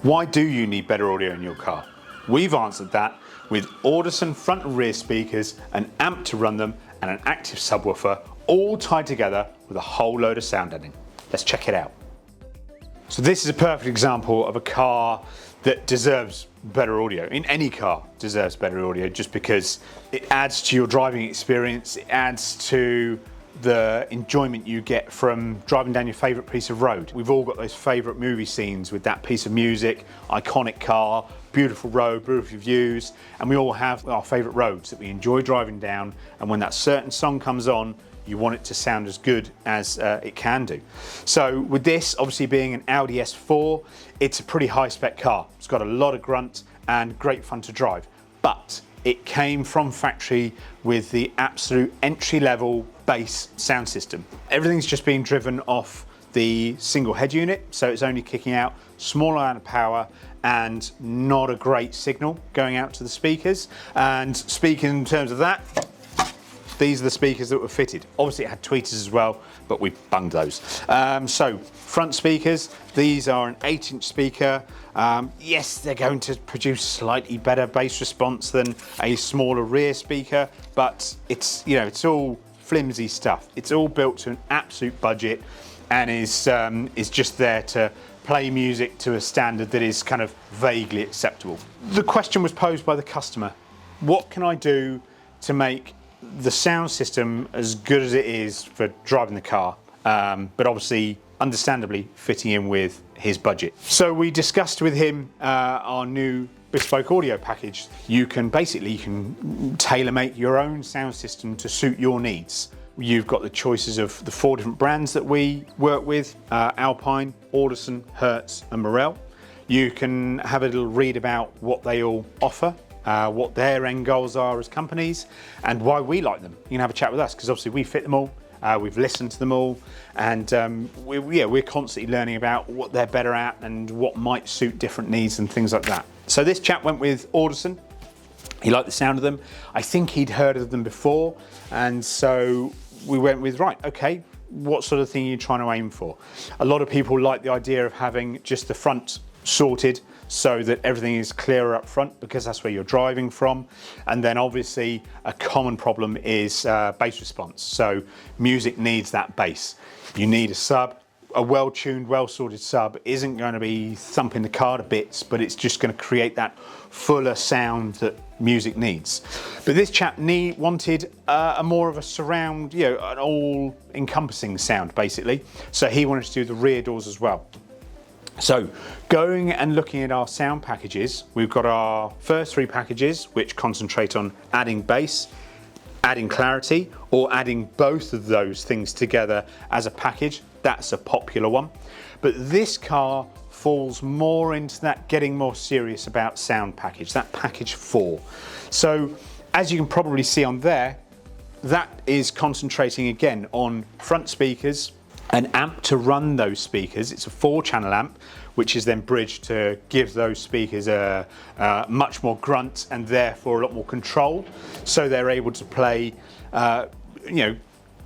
Why do you need better audio in your car? We've answered that with Audison front and rear speakers, an amp to run them, and an active subwoofer, all tied together with a whole load of sound deadening. Let's check it out. So this is a perfect example of a car that deserves better audio. In any car deserves better audio, just because it adds to your driving experience, it adds to the enjoyment you get from driving down your favourite piece of road. We've all got those favourite movie scenes with that piece of music, iconic car, beautiful road, beautiful views, and we all have our favourite roads that we enjoy driving down, and when that certain song comes on, you want it to sound as good as it can do. So with this, obviously being an Audi S4, it's a pretty high spec car. It's got a lot of grunt and great fun to drive, but it came from factory with the absolute entry-level bass sound system. Everything's just being driven off the single head unit, so it's only kicking out small amount of power and not a great signal going out to the speakers. And speaking in terms of that, these are the speakers that were fitted. Obviously it had tweeters as well, but we bunged those. So front speakers, these are an 8-inch speaker. Yes, they're going to produce slightly better bass response than a smaller rear speaker, but it's, you know, it's all flimsy stuff. It's all built to an absolute budget and is just there to play music to a standard that is kind of vaguely acceptable. The question was posed by the customer: what can I do to make the sound system as good as it is for driving the car, but obviously understandably fitting in with his budget? So we discussed with him our new Bespoke audio package. You can tailor make your own sound system to suit your needs. You've got the choices of the 4 different brands that we work with: Alpine, Audison, Hertz and Morel. You can have a little read about what they all offer, what their end goals are as companies, and why we like them. You can have a chat with us, because obviously we fit them all, we've listened to them all, and we're constantly learning about what they're better at and what might suit different needs and things like that. So this chap went with Audison. He liked the sound of them. I think he'd heard of them before, and so we went with, right, okay, what sort of thing are you trying to aim for? A lot of people like the idea of having just the front sorted so that everything is clearer up front, because that's where you're driving from. And then obviously a common problem is bass response. So music needs that bass. You need a sub. A well-tuned, well-sorted sub isn't going to be thumping the car to bits, but it's just going to create that fuller sound that music needs. But this chap wanted a more of a surround, you know, an all-encompassing sound basically. So he wanted to do the rear doors as well. So going and looking at our sound packages, we've got our first 3 packages which concentrate on adding bass, adding clarity, or adding both of those things together as a package. That's a popular one. But this car falls more into that getting more serious about sound package, that package 4. So as you can probably see on there, that is concentrating again on front speakers, an amp to run those speakers. It's a 4-channel amp, which is then bridged to give those speakers a much more grunt and therefore a lot more control. So they're able to play, you know,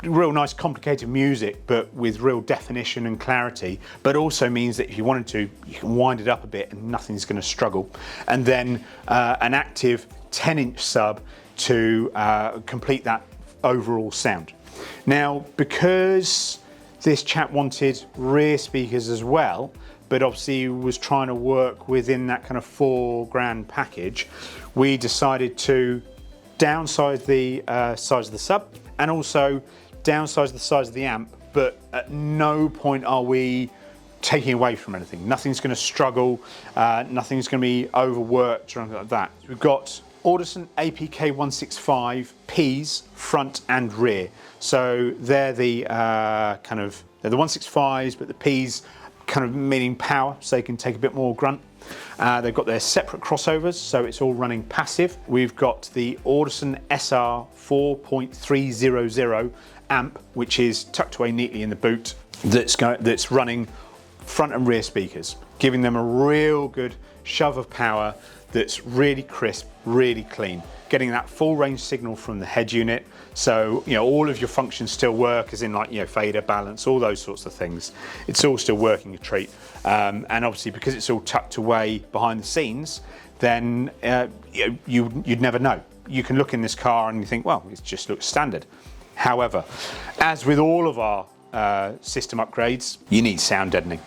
real nice complicated music, but with real definition and clarity, but also means that if you wanted to, you can wind it up a bit and nothing's going to struggle. And then an active 10-inch sub to complete that overall sound. Now, because this chap wanted rear speakers as well, but obviously was trying to work within that kind of $4,000 package, we decided to downsize the size of the sub and also downsize the size of the amp, but at no point are we taking away from anything. Nothing's going to struggle, nothing's going to be overworked or anything like that. We've got Audison APK 165 Ps front and rear. So they're the they're the 165s, but the Ps kind of meaning power, so they can take a bit more grunt. They've got their separate crossovers, so it's all running passive. We've got the Audison SR 4.300 amp, which is tucked away neatly in the boot, that's running front and rear speakers. giving them a real good shove of power that's really crisp, really clean, getting that full range signal from the head unit. So, all of your functions still work, as in like, fader, balance, all those sorts of things. It's all still working a treat. And obviously because it's all tucked away behind the scenes, then you'd never know. You can look in this car and you think, well, it just looks standard. However, as with all of our system upgrades, you need sound deadening.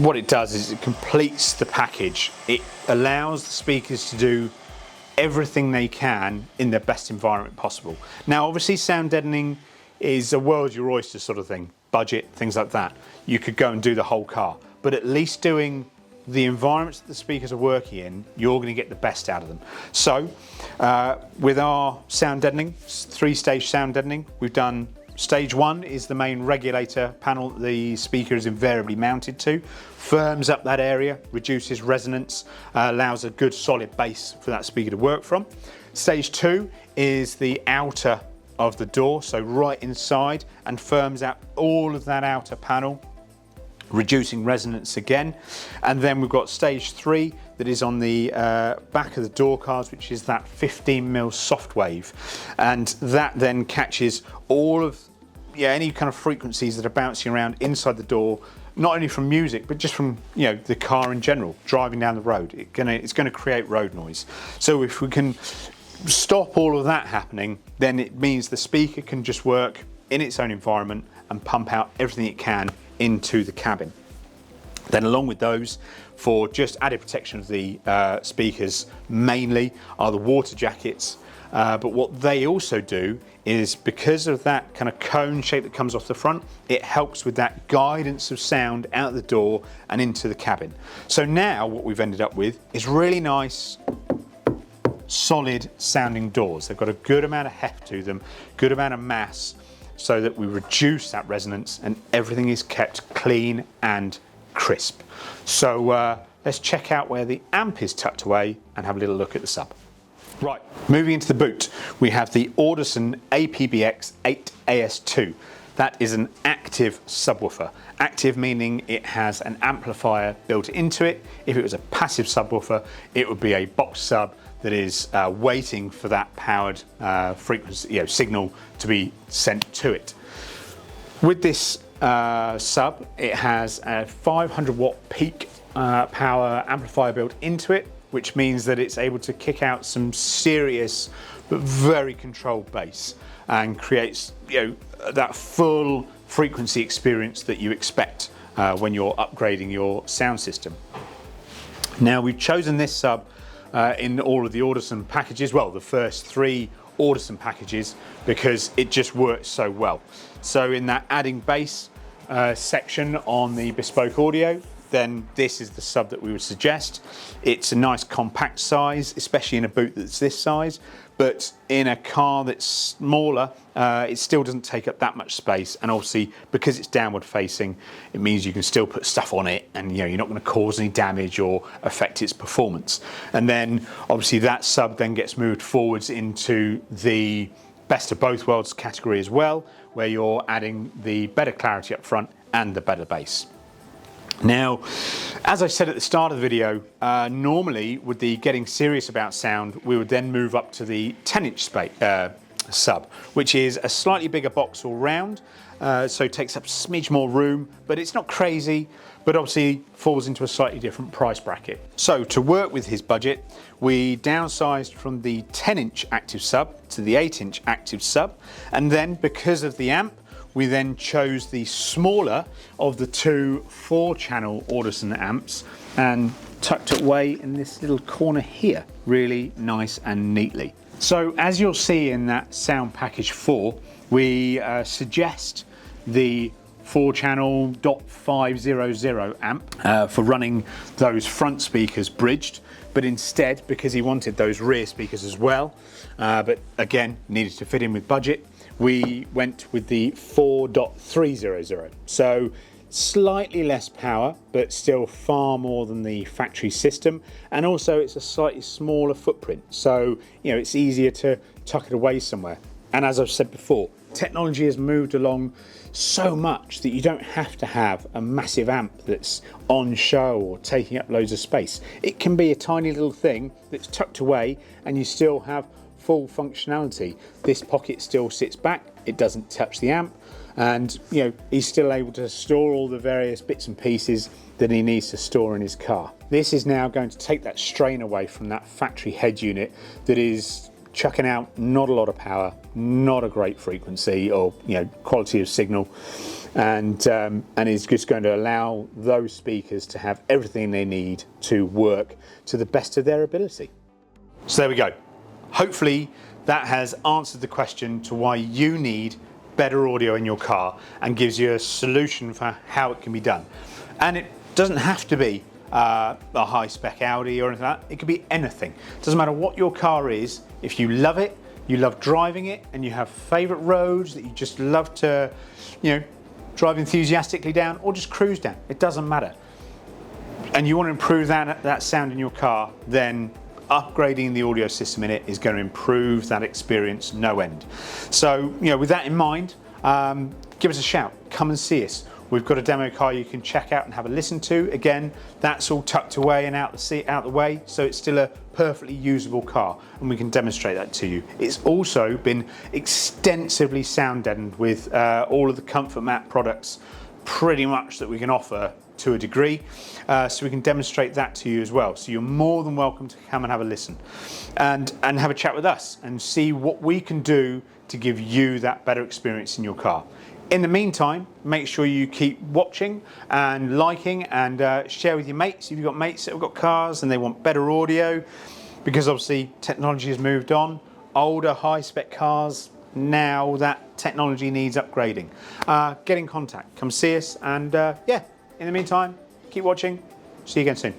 What it does is it completes the package. It allows the speakers to do everything they can in their best environment possible. Now, obviously, sound deadening is a world your oyster sort of thing, budget, things like that. You could go and do the whole car, but at least doing the environments that the speakers are working in, you're going to get the best out of them. So, with our sound deadening, 3-stage sound deadening, we've done stage 1 is the main regulator panel that the speaker is invariably mounted to, firms up that area, reduces resonance, allows a good solid base for that speaker to work from. Stage 2 is the outer of the door, so right inside, and firms out all of that outer panel, reducing resonance again. And then we've got stage 3 that is on the back of the door cards, which is that 15mm soft wave, and that then catches all of any kind of frequencies that are bouncing around inside the door, not only from music but just from the car in general, driving down the road. It's going to create road noise. So if we can stop all of that happening, then it means the speaker can just work in its own environment and pump out everything it can into the cabin. Then along with those, for just added protection of the speakers mainly, are the water jackets. But what they also do is, because of that kind of cone shape that comes off the front, it helps with that guidance of sound out the door and into the cabin. So now what we've ended up with is really nice, solid sounding doors. They've got a good amount of heft to them, good amount of mass, so that we reduce that resonance and everything is kept clean and crisp. So let's check out where the amp is tucked away and have a little look at the sub. Right, moving into the boot, we have the Audison APBX 8AS2. That is an active subwoofer. Active meaning it has an amplifier built into it. If it was a passive subwoofer, it would be a box sub that is waiting for that powered frequency, signal to be sent to it. With this sub, it has a 500 watt peak power amplifier built into it, which means that it's able to kick out some serious but very controlled bass and creates that full frequency experience that you expect when you're upgrading your sound system. Now, we've chosen this sub in all of the Audison packages, well, the first 3 Audison packages, because it just works so well. So in that adding bass section on the Bespoke audio, then this is the sub that we would suggest. It's a nice compact size, especially in a boot that's this size, but in a car that's smaller, it still doesn't take up that much space. And obviously, because it's downward facing, it means you can still put stuff on it and you're not going to cause any damage or affect its performance. And then obviously that sub then gets moved forwards into the best of both worlds category as well, where you're adding the better clarity up front and the better bass. Now, as I said at the start of the video, normally with the getting serious about sound, we would then move up to the 10-inch sub, which is a slightly bigger box all round, so it takes up a smidge more room, but it's not crazy, but obviously falls into a slightly different price bracket. So to work with his budget, we downsized from the 10-inch active sub to the 8-inch active sub, and then because of the amp, we then chose the smaller of the 2 4-channel Audison amps and tucked it away in this little corner here, really nice and neatly. So as you'll see in that sound package 4, we suggest the 4-channel .500 amp for running those front speakers bridged, but instead, because he wanted those rear speakers as well, but again needed to fit in with budget, we went with the 4.300. So slightly less power, but still far more than the factory system. And also it's a slightly smaller footprint. So, it's easier to tuck it away somewhere. And as I've said before, technology has moved along so much that you don't have to have a massive amp that's on show or taking up loads of space. It can be a tiny little thing that's tucked away and you still have full functionality. This pocket still sits back, it doesn't touch the amp, and you know, he's still able to store all the various bits and pieces that he needs to store in his car. This is now going to take that strain away from that factory head unit that is chucking out not a lot of power, not a great frequency or quality of signal, and is just going to allow those speakers to have everything they need to work to the best of their ability. So there we go. Hopefully that has answered the question to why you need better audio in your car and gives you a solution for how it can be done. And it doesn't have to be a high spec Audi or anything like that. It could be anything. It doesn't matter what your car is. If you love it, you love driving it, and you have favorite roads that you just love to, drive enthusiastically down or just cruise down, it doesn't matter. And you want to improve that sound in your car, then upgrading the audio system in it is going to improve that experience no end. So, with that in mind, give us a shout, come and see us. We've got a demo car you can check out and have a listen to. Again, that's all tucked away and out the way, so it's still a perfectly usable car, and we can demonstrate that to you. It's also been extensively sound deadened with all of the Comfort Mat products pretty much that we can offer to a degree, so we can demonstrate that to you as well. So you're more than welcome to come and have a listen and have a chat with us and see what we can do to give you that better experience in your car. In the meantime, make sure you keep watching and liking and share with your mates if you've got mates that have got cars and they want better audio, because obviously technology has moved on. Older high spec cars, now that technology needs upgrading. Get in contact, come see us, and in the meantime, keep watching. See you again soon.